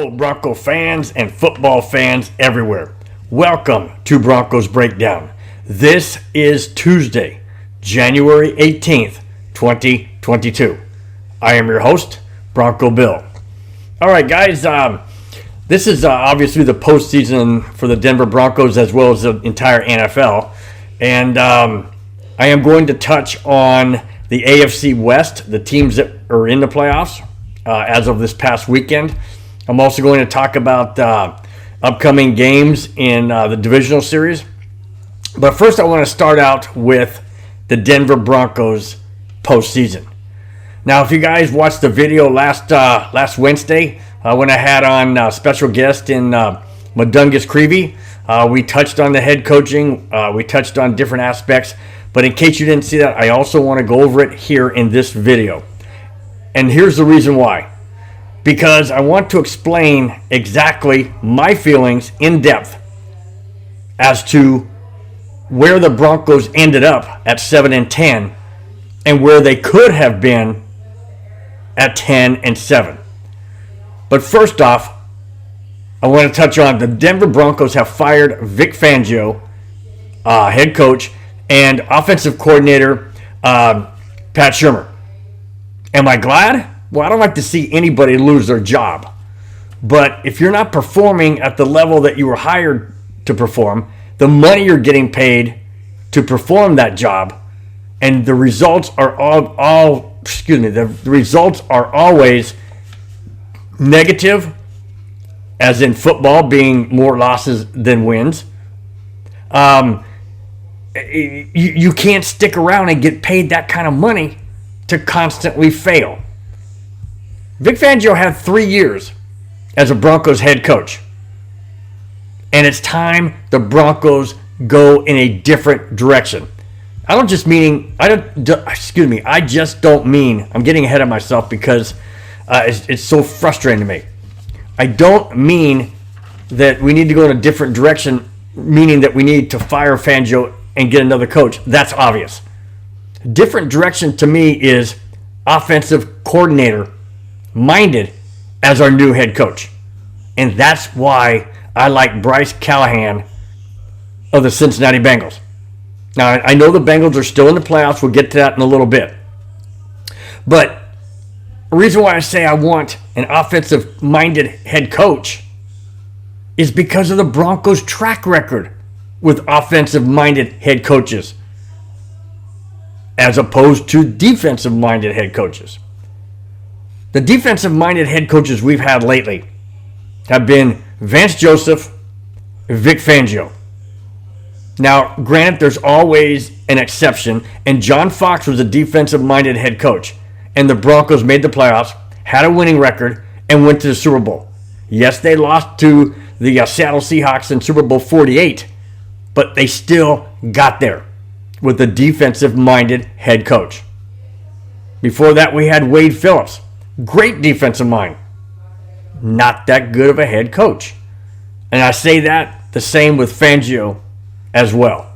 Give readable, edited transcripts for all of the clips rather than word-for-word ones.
Hello, Bronco fans and football fans everywhere. Welcome to Broncos Breakdown. This is Tuesday, January 18th, 2022. I am your host, Bronco Bill. All right, guys, this is obviously the postseason for the Denver Broncos as well as the entire NFL. And I am going to touch on the AFC West, the teams that are in the playoffs as of this past weekend. I'm also going to talk about upcoming games in the divisional series. But first, I want to start out with the Denver Broncos postseason. Now, if you guys watched the video last Wednesday when I had on special guest in Madungus Creevy, we touched on the head coaching. We touched on different aspects. But in case you didn't see that, I also want to go over it here in this video. And here's the reason why. Because I want to explain exactly my feelings in depth as to where the Broncos ended up at 7-10 and where they could have been at 10-7. But first off, I want to touch on the Denver Broncos have fired Vic Fangio, head coach, and offensive coordinator Pat Shurmur. Am I glad? Well, I don't like to see anybody lose their job. But if you're not performing at the level that you were hired to perform, the money you're getting paid to perform that job, and the results are the results are always negative, as in football being more losses than wins. You can't stick around and get paid that kind of money to constantly fail. Vic Fangio had 3 years as a Broncos head coach. And it's time the Broncos go in a different direction. I just don't mean, I'm getting ahead of myself because it's so frustrating to me. I don't mean that we need to go in a different direction, meaning that we need to fire Fangio and get another coach. That's obvious. Different direction to me is offensive coordinator minded as our new head coach. And that's why I like Bryce Callahan of the Cincinnati Bengals. Now, I know the Bengals are still in the playoffs. We'll get to that in a little bit. But the reason why I say I want an offensive-minded head coach is because of the Broncos' track record with offensive-minded head coaches as opposed to defensive-minded head coaches. The defensive-minded head coaches we've had lately have been Vance Joseph, Vic Fangio. Now, granted, there's always an exception, and John Fox was a defensive-minded head coach, and the Broncos made the playoffs, had a winning record, and went to the Super Bowl. Yes, they lost to the Seattle Seahawks in Super Bowl 48, but they still got there with a defensive-minded head coach. Before that, we had Wade Phillips. Great defensive mind. Not that good of a head coach. And I say that the same with Fangio as well.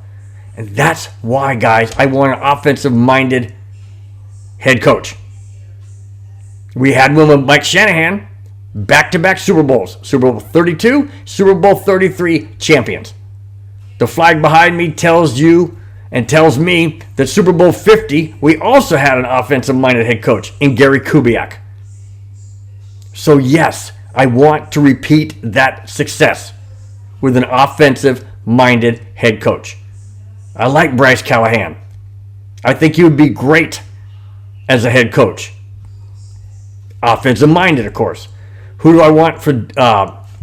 And that's why, guys, I want an offensive-minded head coach. We had one with Mike Shanahan, back-to-back Super Bowls. Super Bowl 32, Super Bowl 33 champions. The flag behind me tells you and tells me that Super Bowl 50, we also had an offensive-minded head coach in Gary Kubiak. So yes, I want to repeat that success with an offensive-minded head coach. I like Bryce Callahan. I think he would be great as a head coach. Offensive-minded, of course. Who do I want for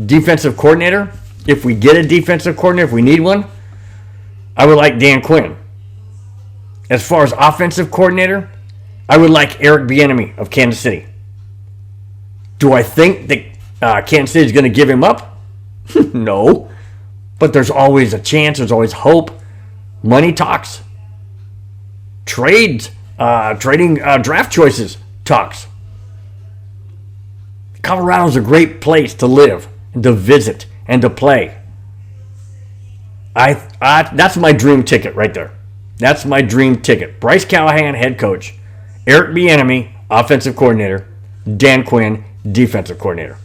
defensive coordinator? If we get a defensive coordinator, if we need one, I would like Dan Quinn. As far as offensive coordinator, I would like Eric Bieniemy of Kansas City. Do I think that Kansas City is going to give him up? No. But there's always a chance. There's always hope. Money talks. Trading draft choices talks. Colorado's a great place to live and to visit and to play. That's my dream ticket right there. That's my dream ticket. Bryce Callahan, head coach. Eric Bieniemy, offensive coordinator. Dan Quinn, defensive coordinator.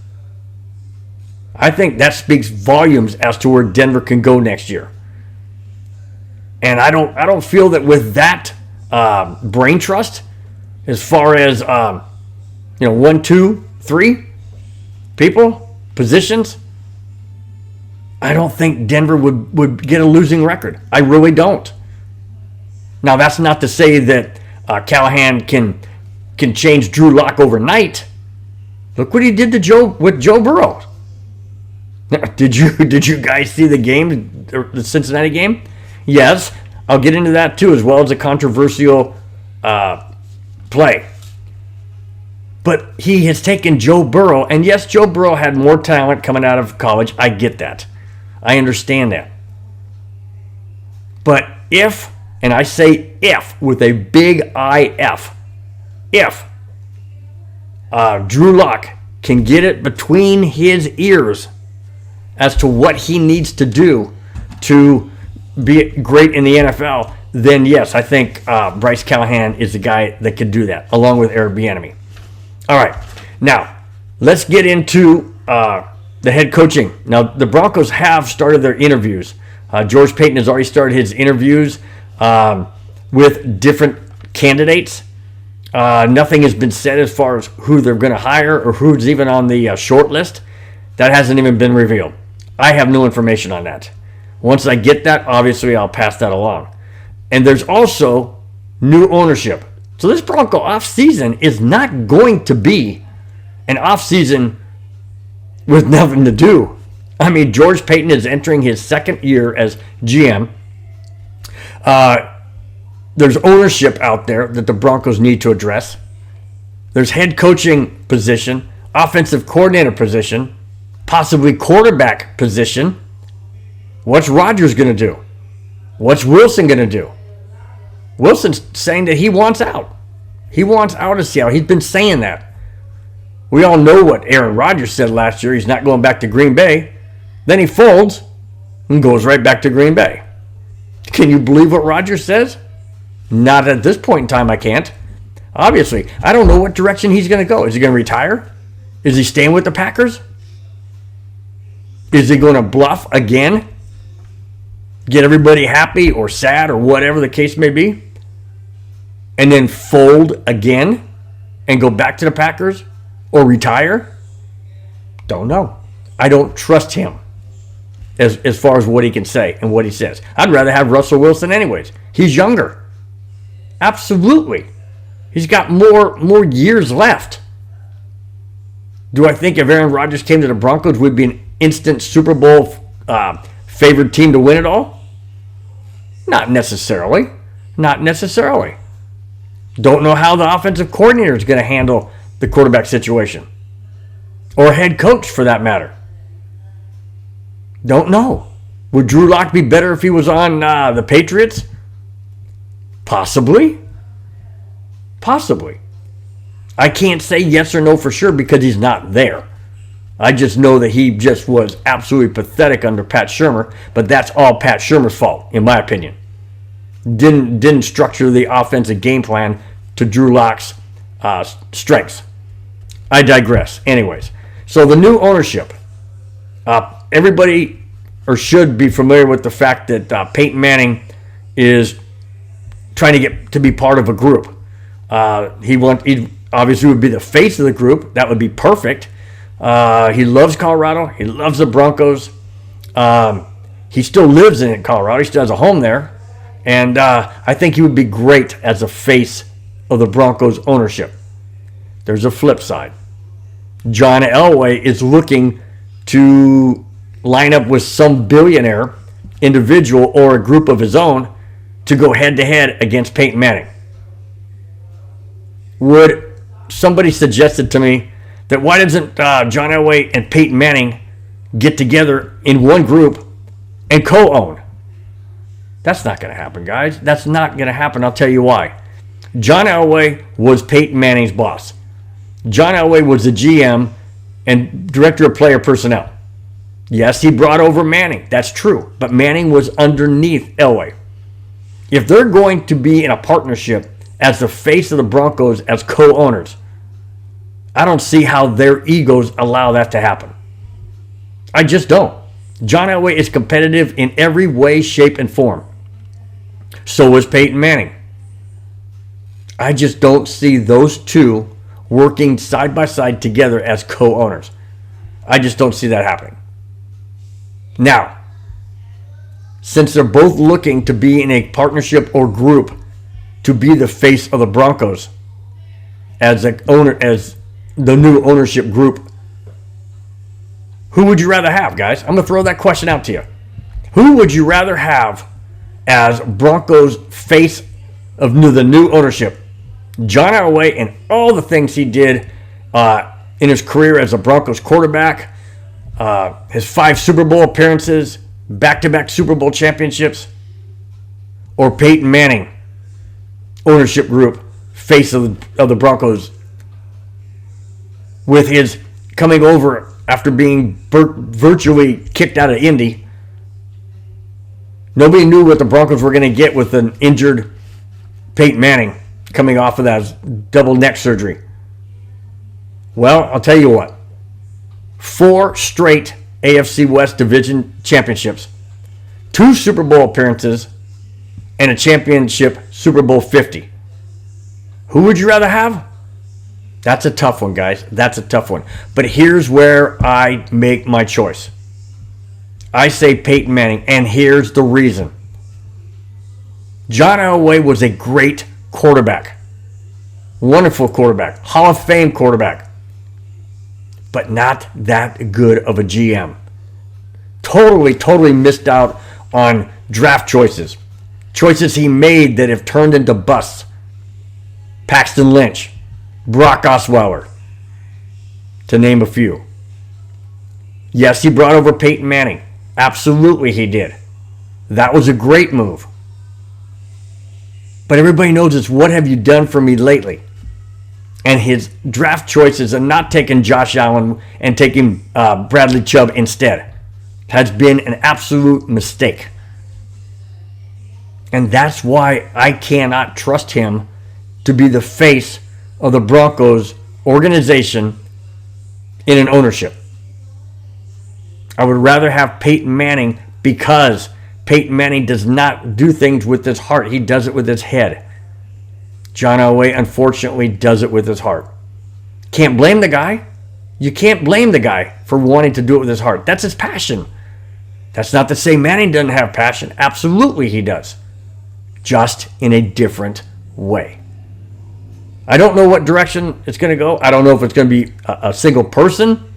I think that speaks volumes as to where Denver can go next year. And I don't feel that with that brain trust, as far as 1, 2, 3 people, positions, I don't think Denver would get a losing record. I really don't. Now, that's not to say that Callahan can change Drew Lock overnight. Look what he did to with Joe Burrow. Did you guys see the game, the Cincinnati game? Yes, I'll get into that too, as well as a controversial play. But he has taken Joe Burrow, and yes, Joe Burrow had more talent coming out of college. I get that. I understand that. But if, and I say if with a big IF, if Drew Lock can get it between his ears as to what he needs to do to be great in the NFL, then yes, I think Bryce Callahan is the guy that could do that, along with Eric Bieniemy. All right, now let's get into the head coaching. Now, the Broncos have started their interviews. George Paton has already started his interviews with different candidates. Nothing has been said as far as who they're going to hire or who's even on the short list. That hasn't even been revealed. I have no information on that. Once I get that, obviously I'll pass that along. And there's also new ownership. So this Bronco offseason is not going to be an offseason with nothing to do. I mean, George Paton is entering his second year as GM. There's ownership out there that the Broncos need to address. There's head coaching position, offensive coordinator position, possibly quarterback position. What's Rodgers going to do? What's Wilson going to do? Wilson's saying that he wants out. He wants out of Seattle. He's been saying that. We all know what Aaron Rodgers said last year. He's not going back to Green Bay. Then he folds and goes right back to Green Bay. Can you believe what Rodgers says? Not at this point in time, I can't. Obviously, I don't know what direction he's going to go. Is he going to retire? Is he staying with the Packers? Is he going to bluff again? Get everybody happy or sad or whatever the case may be? And then fold again and go back to the Packers or retire? Don't know. I don't trust him as far as what he can say and what he says. I'd rather have Russell Wilson anyways. He's younger. Absolutely. He's got more years left. Do I think if Aaron Rodgers came to the Broncos, we'd be an instant Super Bowl favored team to win it all? Not necessarily. Not necessarily. Don't know how the offensive coordinator is going to handle the quarterback situation. Or head coach, for that matter. Don't know. Would Drew Lock be better if he was on the Patriots? Possibly. Possibly. I can't say yes or no for sure because he's not there. I just know that he just was absolutely pathetic under Pat Shurmur, but that's all Pat Shurmur's fault, in my opinion. Didn't structure the offensive game plan to Drew Lock's strengths. I digress. Anyways, so the new ownership. Everybody or should be familiar with the fact that Peyton Manning is trying to get to be part of a group. He obviously would be the face of the group. That would be perfect. He loves Colorado. He loves the Broncos. He still lives in Colorado. He still has a home there. And I think he would be great as a face of the Broncos ownership. There's a flip side. John Elway is looking to line up with some billionaire individual or a group of his own to go head-to-head against Peyton Manning. Somebody suggested to me that why doesn't John Elway and Peyton Manning get together in one group and co-own? That's not going to happen, guys. That's not going to happen. I'll tell you why. John Elway was Peyton Manning's boss. John Elway was the GM and director of player personnel. Yes, he brought over Manning. That's true. But Manning was underneath Elway. If they're going to be in a partnership as the face of the Broncos as co-owners, I don't see how their egos allow that to happen. I just don't. John Elway is competitive in every way, shape, and form. So is Peyton Manning. I just don't see those two working side by side together as co-owners. I just don't see that happening. Now, since they're both looking to be in a partnership or group to be the face of the Broncos as the new ownership group, who would you rather have, guys? I'm going to throw that question out to you. Who would you rather have as Broncos face of the new ownership? John Elway and all the things he did in his career as a Broncos quarterback, his 5 Super Bowl appearances, back-to-back Super Bowl championships, or Peyton Manning, ownership group, face of the Broncos, with his coming over after being virtually kicked out of Indy. Nobody knew what the Broncos were going to get with an injured Peyton Manning coming off of that double neck surgery. Well, I'll tell you what. 4 straight AFC West Division championships, 2 Super Bowl appearances, and a championship Super Bowl 50. Who would you rather have? That's a tough one, guys. That's a tough one. But here's where I make my choice. I say Peyton Manning, and here's the reason. John Elway was a great quarterback. Wonderful quarterback. Hall of Fame quarterback. But not that good of a GM. Totally missed out on draft choices. Choices he made that have turned into busts. Paxton Lynch, Brock Osweiler, to name a few. Yes, he brought over Peyton Manning. Absolutely he did. That was a great move. But everybody knows it's what have you done for me lately? And his draft choices of not taking Josh Allen and taking Bradley Chubb instead has been an absolute mistake. And that's why I cannot trust him to be the face of the Broncos organization in an ownership. I would rather have Peyton Manning because Peyton Manning does not do things with his heart. He does it with his head. John Elway, unfortunately, does it with his heart. Can't blame the guy. You can't blame the guy for wanting to do it with his heart. That's his passion. That's not to say Manning doesn't have passion. Absolutely he does. Just in a different way. I don't know what direction it's going to go. I don't know if it's going to be a single person.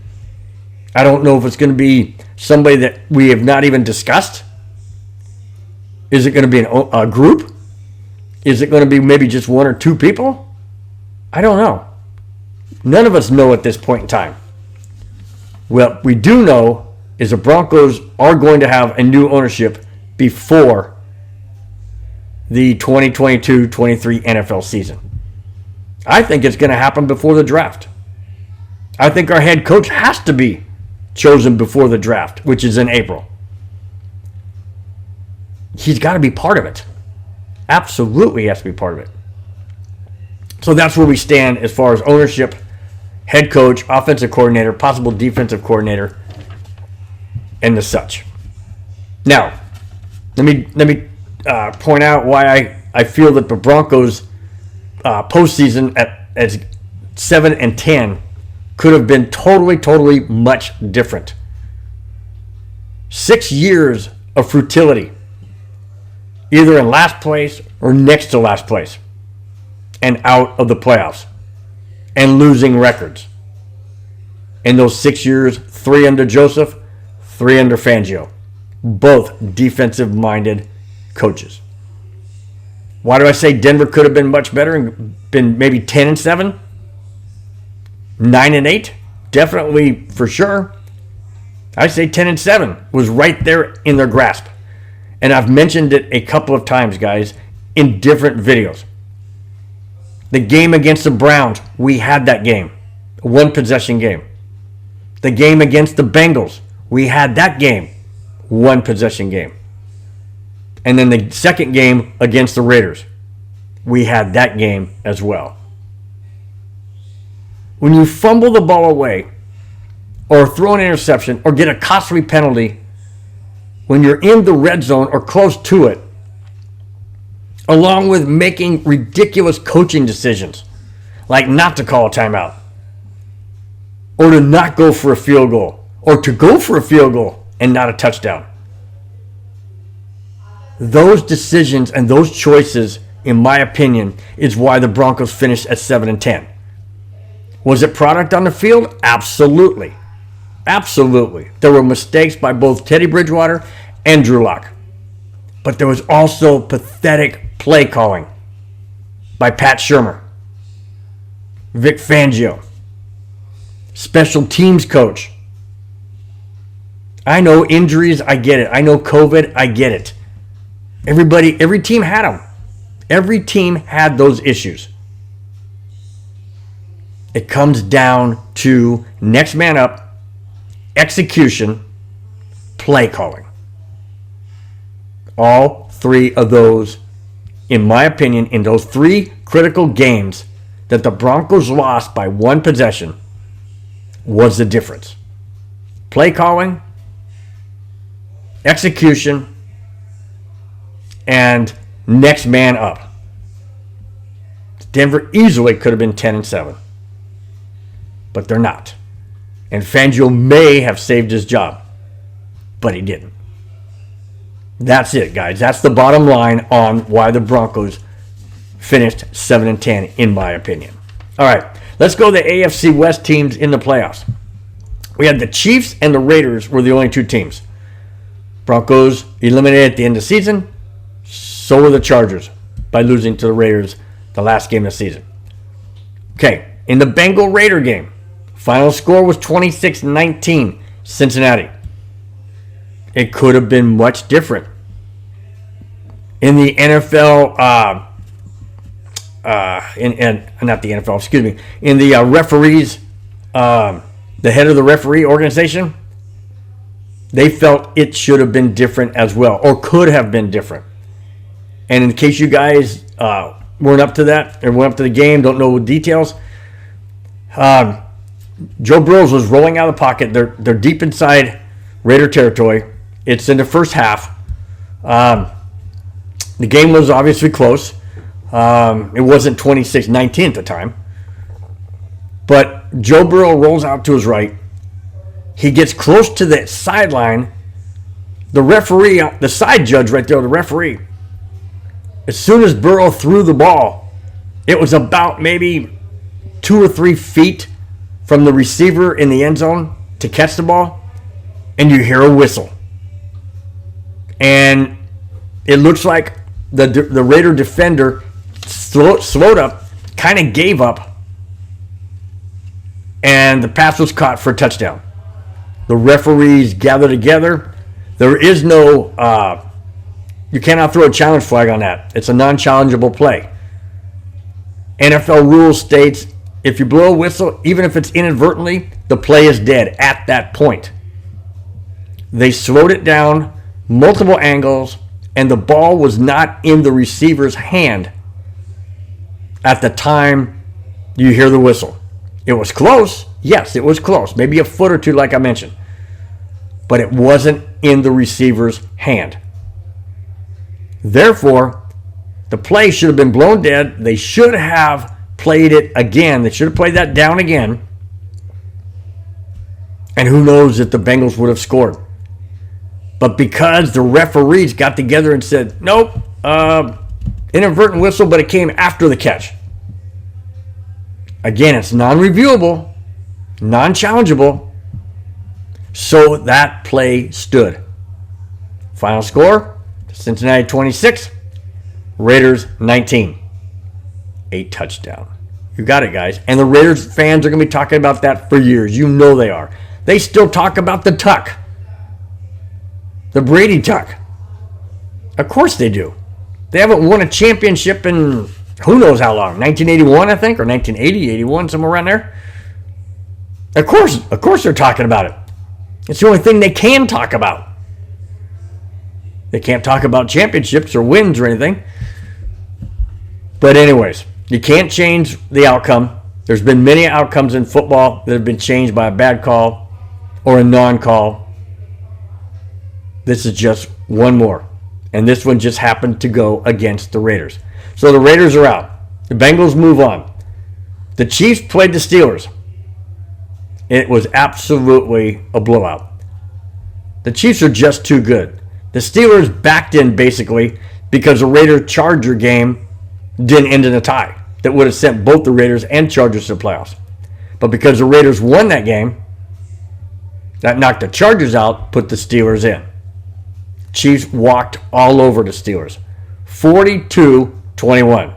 I don't know if it's going to be somebody that we have not even discussed. Is it going to be a group? Is it going to be maybe just 1 or 2 people? I don't know. None of us know at this point in time. What we do know is the Broncos are going to have a new ownership before the 2022-23 NFL season. I think it's going to happen before the draft. I think our head coach has to be chosen before the draft, which is in April. He's got to be part of it. Absolutely has to be part of it. So that's where we stand as far as ownership, head coach, offensive coordinator, possible defensive coordinator, and the such. Now, let me point out why I feel that the Broncos postseason at 7-10 could have been totally much different. 6 years of futility, either in last place or next to last place, and out of the playoffs, and losing records. In those 6 years, 3 under Joseph, 3 under Fangio, both defensive-minded coaches. Why do I say Denver could have been much better and been maybe 10-7? 9-8? Definitely, for sure. I say 10-7 was right there in their grasp. And I've mentioned it a couple of times, guys, in different videos. The game against the Browns, we had that game. A 1-possession game. The game against the Bengals, we had that game. 1-possession game. And then the second game against the Raiders, we had that game as well. When you fumble the ball away or throw an interception or get a costly penalty when you're in the red zone or close to it, along with making ridiculous coaching decisions, like not to call a timeout, or to not go for a field goal, or to go for a field goal and not a touchdown. Those decisions and those choices, in my opinion, is why the Broncos finished at 7-10. Was it product on the field? Absolutely. Absolutely. There were mistakes by both Teddy Bridgewater and Drew Lock. But there was also pathetic play calling by Pat Shurmur, Vic Fangio, special teams coach. I know injuries, I get it. I know COVID, I get it. Every team had them. Every team had those issues. It comes down to next man up, execution, play calling. All three of those, in my opinion, in those three critical games that the Broncos lost by one possession, was the difference. Play calling, execution, and next man up. Denver easily could have been 10-7. But they're not. And Fangio may have saved his job, but he didn't. That's it, guys. That's the bottom line on why the Broncos finished 7-10, in my opinion. All right, let's go to the AFC West teams in the playoffs. We had the Chiefs and the Raiders were the only two teams. Broncos eliminated at the end of the season. So were the Chargers by losing to the Raiders the last game of the season. Okay, in the Bengal-Raider game, final score was 26-19, Cincinnati. It could have been much different. In the NFL, in the referees, the head of the referee organization, they felt it should have been different as well, or could have been different. And in case you guys weren't up to that, or went up to the game, don't know the details, Joe Burrow was rolling out of the pocket. They're deep inside Raider territory. It's in the first half. The game was obviously close. It wasn't 26-19 at the time. But Joe Burrow rolls out to his right. He gets close to the sideline. The referee, the side judge right there, the referee, as soon as Burrow threw the ball, it was about maybe 2 or 3 feet from the receiver in the end zone to catch the ball, and you hear a whistle. And it looks like the Raider defender slowed up, kind of gave up, and the pass was caught for a touchdown. The referees gather together. There is no, you cannot throw a challenge flag on that. It's a non-challengeable play. NFL rules states if you blow a whistle, even if it's inadvertently, the play is dead at that point. They slowed it down, multiple angles, and the ball was not in the receiver's hand at the time you hear the whistle. It was close. Yes, it was close. Maybe a foot or two, like I mentioned. But it wasn't in the receiver's hand. Therefore, the play should have been blown dead. They should have played it again. They should have played that down again. And who knows if the Bengals would have scored. But because the referees got together and said, nope, inadvertent whistle, but it came after the catch. Again, it's non-reviewable, non-challengeable. So that play stood. Final score, Cincinnati 26, Raiders 19. A touchdown. You got it, guys. And the Raiders fans are going to be talking about that for years. You know they are. They still talk about the tuck. The Brady tuck. Of course they do. They haven't won a championship in who knows how long. 1981, I think, or 1980, 81, somewhere around there. Of course they're talking about it. It's the only thing they can talk about. They can't talk about championships or wins or anything. But anyways, you can't change the outcome. There's been many outcomes in football that have been changed by a bad call. or a non-call. This is just one more. And this one just happened to go against the Raiders. So the Raiders are out. The Bengals move on. The Chiefs played the Steelers. It was absolutely a blowout. The Chiefs are just too good. The Steelers backed in basically because the Raiders-Charger game didn't end in a tie that would have sent both the Raiders and Chargers to the playoffs. But because the Raiders won that game, that knocked the Chargers out, put the Steelers in. Chiefs walked all over the Steelers. 42-21.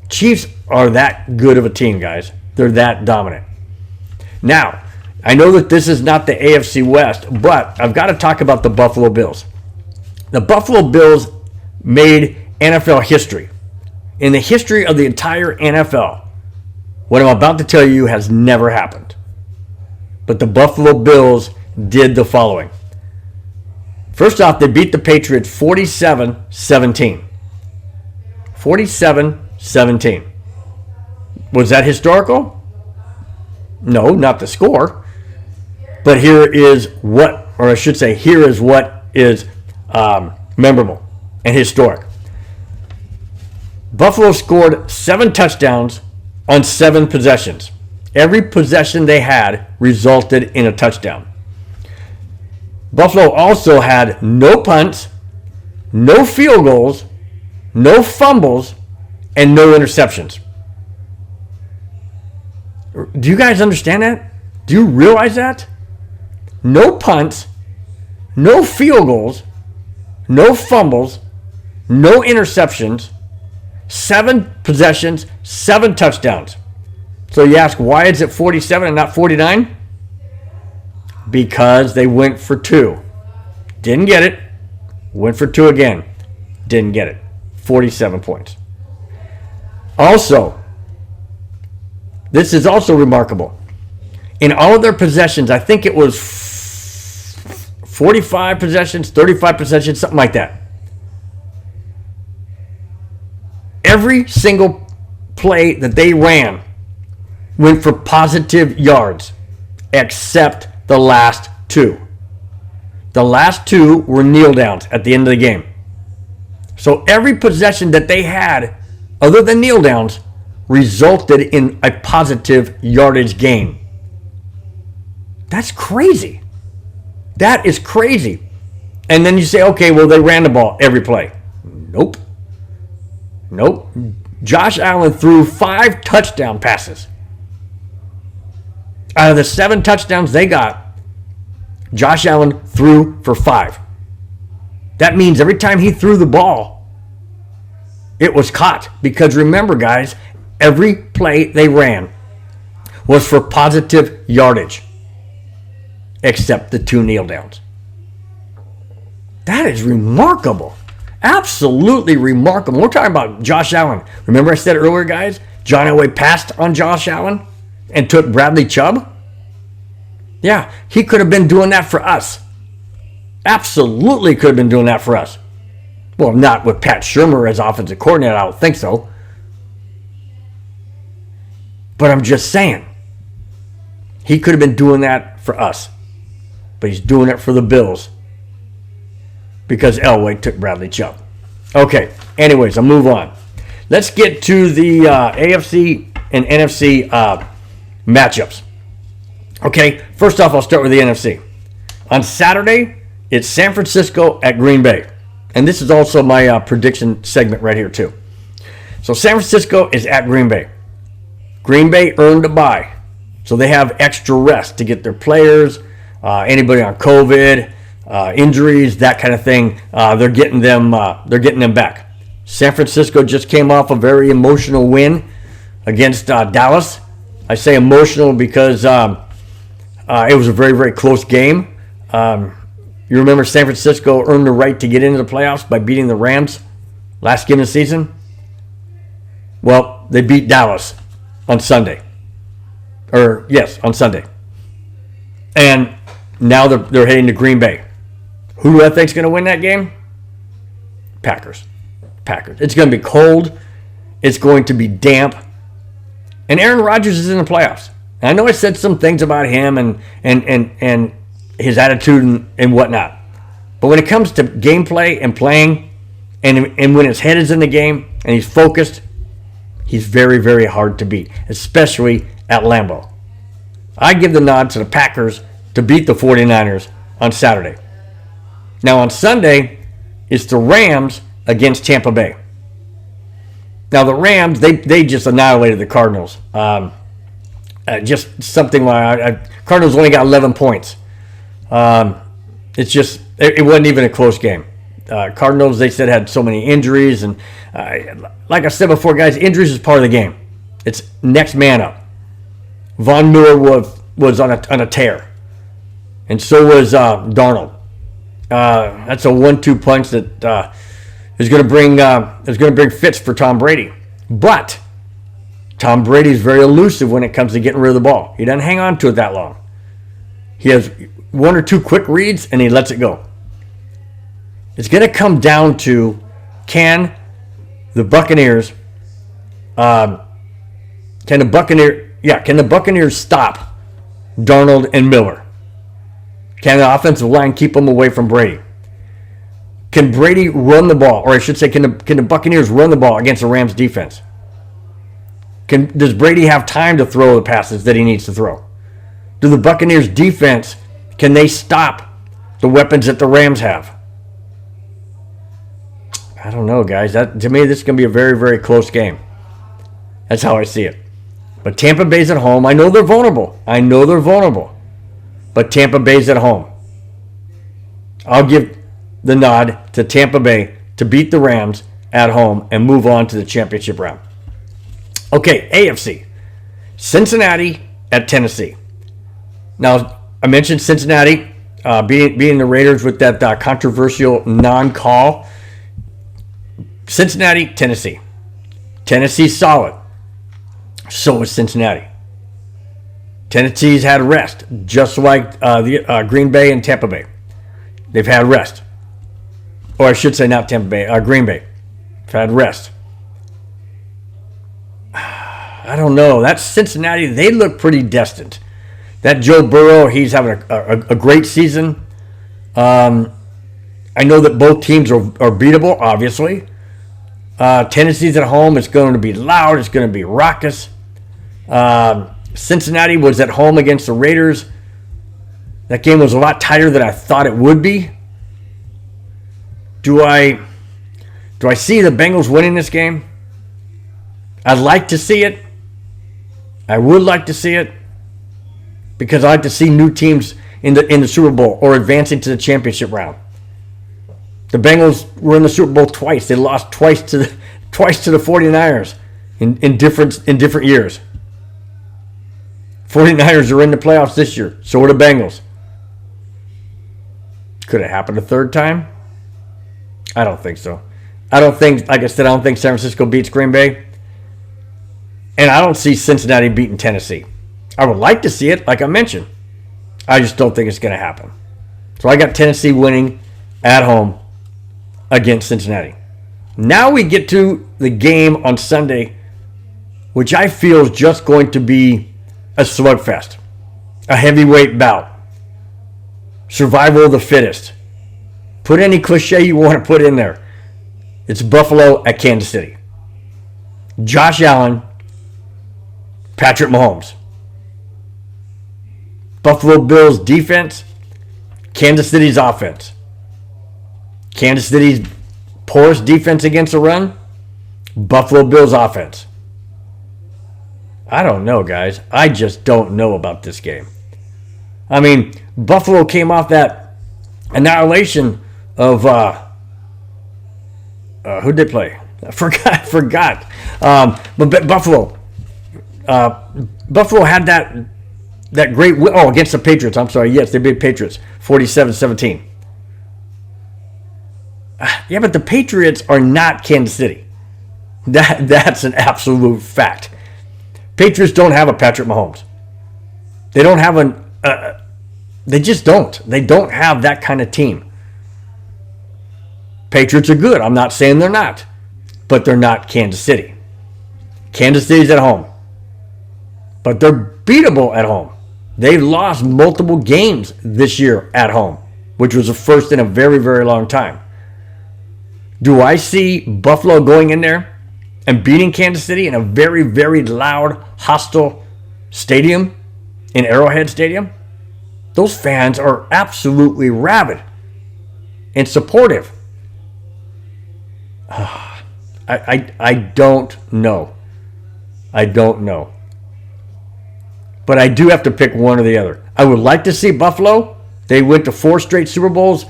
Chiefs are that good of a team, guys. They're that dominant. Now, I know that this is not the AFC West, but I've got to talk about the Buffalo Bills. The Buffalo Bills made NFL history. In the history of the entire NFL, what I'm about to tell you has never happened. But the Buffalo Bills did the following. First off, they beat the Patriots 47-17. 47-17. Was that historical? No, not the score. But here is what, or I should say, here is what is memorable and historic. Buffalo scored 7 touchdowns on 7 possessions. Every possession they had resulted in a touchdown. Buffalo also had no punts, no field goals, no fumbles, and no interceptions. Do you guys understand that? Do you realize that? No punts, no field goals, no fumbles, no interceptions, 7 possessions, 7 touchdowns. So you ask, why is it 47 and not 49? Because they went for 2. Didn't get it. Went for 2 again. Didn't get it. 47 points. Also, this is also remarkable. In all of their possessions, I think it was 45 possessions, 35 possessions, something like that. Every single play that they ran went for positive yards, except the last 2. The last 2 were kneel downs at the end of the game. So every possession that they had, other than kneel downs, resulted in a positive yardage gain. That's crazy. That is crazy. And then you say, okay, well, they ran the ball every play. Nope. Josh Allen threw 5 touchdown passes. Out of the 7 touchdowns they got, Josh Allen threw for 5. That means every time he threw the ball, it was caught. Because remember, guys, every play they ran was for positive yardage, except the 2 kneel downs. That is remarkable. Absolutely remarkable. We're talking about Josh Allen. Remember I said earlier, guys, John Elway passed on Josh Allen and took Bradley Chubb? Yeah, he could have been doing that for us. Absolutely could have been doing that for us. Well, not with Pat Shurmur as offensive coordinator, I don't think so. But I'm just saying, he could have been doing that for us. But he's doing it for the Bills because Elway took Bradley Chubb. Okay, anyways, I'll move on. Let's get to the AFC and NFC matchups. Okay, first off, I'll start with the NFC. On Saturday, it's San Francisco at Green Bay. And this is also my prediction segment right here, too. So San Francisco is at Green Bay. Green Bay earned a bye. So they have extra rest to get their players, anybody on COVID, injuries, that kind of thing. They're getting them back. San Francisco just came off a very emotional win against Dallas. I say emotional because it was a very, very close game. You remember San Francisco earned the right to get into the playoffs by beating the Rams last game of the season? Well, they beat Dallas on Sunday. On Sunday. And now they're heading to Green Bay. Who do I think is going to win that game? Packers. It's going to be cold. It's going to be damp. And Aaron Rodgers is in the playoffs. And I know I said some things about him and his attitude and whatnot. But when it comes to gameplay and playing, and when his head is in the game and he's focused, he's very, very hard to beat, especially at Lambeau. I give the nod to the Packers to beat the 49ers on Saturday. Now on Sunday, it's the Rams against Tampa Bay. Now the Rams, they just annihilated the Cardinals. Just something like Cardinals only got 11 points. It's just it wasn't even a close game. Cardinals, they said, had so many injuries, and like I said before, guys, injuries is part of the game. It's next man up. Von Miller was on a tear, and so was Darnold. That's a 1-2 punch that is going to bring fits for Tom Brady. But Tom Brady is very elusive when it comes to getting rid of the ball. He doesn't hang on to it that long. He has 1 or 2 quick reads and he lets it go. It's going to come down to, can the Buccaneers stop Darnold and Miller? Can the offensive line keep them away from Brady? Can Brady run the ball? Or I should say, can the Buccaneers run the ball against the Rams defense? Does Brady have time to throw the passes that he needs to throw? Do the Buccaneers defense, can they stop the weapons that the Rams have? I don't know, guys. To me, this is going to be a very, very close game. That's how I see it. But Tampa Bay's at home. I know they're vulnerable. But Tampa Bay's at home. I'll give the nod to Tampa Bay to beat the Rams at home and move on to the championship round. Okay, AFC. Cincinnati at Tennessee. Now, I mentioned Cincinnati beating the Raiders with that controversial non-call. Cincinnati, Tennessee. Tennessee's solid. So is Cincinnati. Tennessee's had rest, just like the Green Bay and Tampa Bay. They've had rest. Or I should say not Tampa Bay, Green Bay. They've had rest. I don't know. That's Cincinnati. They look pretty destined. That Joe Burrow, he's having a great season. I know that both teams are beatable, obviously. Tennessee's at home. It's going to be loud. It's going to be raucous. Cincinnati was at home against the Raiders. That game was a lot tighter than I thought it would be. Do I see the Bengals winning this game? I'd like to see it. I would like to see it because I like to see new teams in the Super Bowl or advancing to the championship round. The Bengals were in the Super Bowl twice. They lost twice to the 49ers in different years. 49ers are in the playoffs this year. So are the Bengals. Could it happen a third time? I don't think so. Like I said, I don't think San Francisco beats Green Bay. And I don't see Cincinnati beating Tennessee. I would like to see it, like I mentioned. I just don't think it's going to happen. So I got Tennessee winning at home against Cincinnati. Now we get to the game on Sunday, which I feel is just going to be a slugfest, a heavyweight bout, survival of the fittest. Put any cliche you want to put in there. It's Buffalo at Kansas City. Josh Allen, Patrick Mahomes. Buffalo Bills defense, Kansas City's offense. Kansas City's poorest defense against the run, Buffalo Bills offense. I don't know, guys. I just don't know about this game. I mean, Buffalo came off that annihilation of who'd they play? I forgot. But Buffalo had that great win. Oh, against the Patriots. I'm sorry. Yes, they beat Patriots 47-17. Yeah, but the Patriots are not Kansas City. That's an absolute fact. Patriots don't have a Patrick Mahomes. They don't have they just don't. They don't have that kind of team. Patriots are good. I'm not saying they're not. But they're not Kansas City. Kansas City's at home. but they're beatable at home. They've lost multiple games this year at home, which was the first in a very, very long time. Do I see Buffalo going in there and beating Kansas City in a very, very loud, hostile stadium, in Arrowhead Stadium? Those fans are absolutely rabid and supportive. I don't know. I don't know. But I do have to pick one or the other. I would like to see Buffalo. They went to 4 straight Super Bowls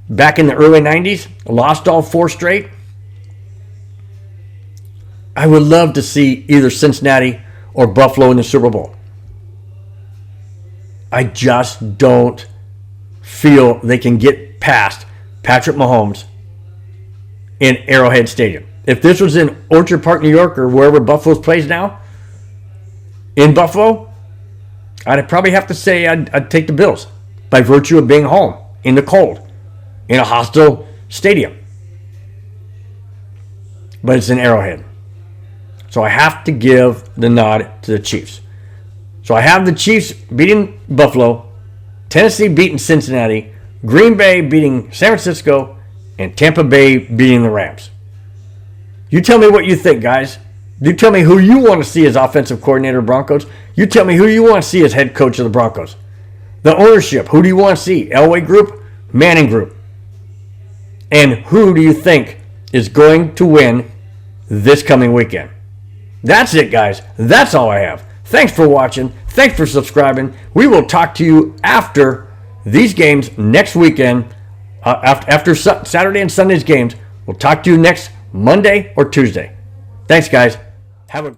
back in the early 90s. Lost all 4 straight. I would love to see either Cincinnati or Buffalo in the Super Bowl. I just don't feel they can get past Patrick Mahomes in Arrowhead Stadium. If this was in Orchard Park, New York, or wherever Buffalo plays now, in Buffalo, I'd probably have to say I'd take the Bills by virtue of being home in the cold, in a hostile stadium. But it's in Arrowhead. So I have to give the nod to the Chiefs. So I have the Chiefs beating Buffalo, Tennessee beating Cincinnati, Green Bay beating San Francisco, and Tampa Bay beating the Rams. You tell me what you think, guys. You tell me who you want to see as offensive coordinator of Broncos. You tell me who you want to see as head coach of the Broncos. The ownership, who do you want to see? Elway Group, Manning Group. And who do you think is going to win this coming weekend? That's it, guys. That's all I have. Thanks for watching. Thanks for subscribing. We will talk to you after these games next weekend. After Saturday and Sunday's games. We'll talk to you next Monday or Tuesday. Thanks, guys. Have a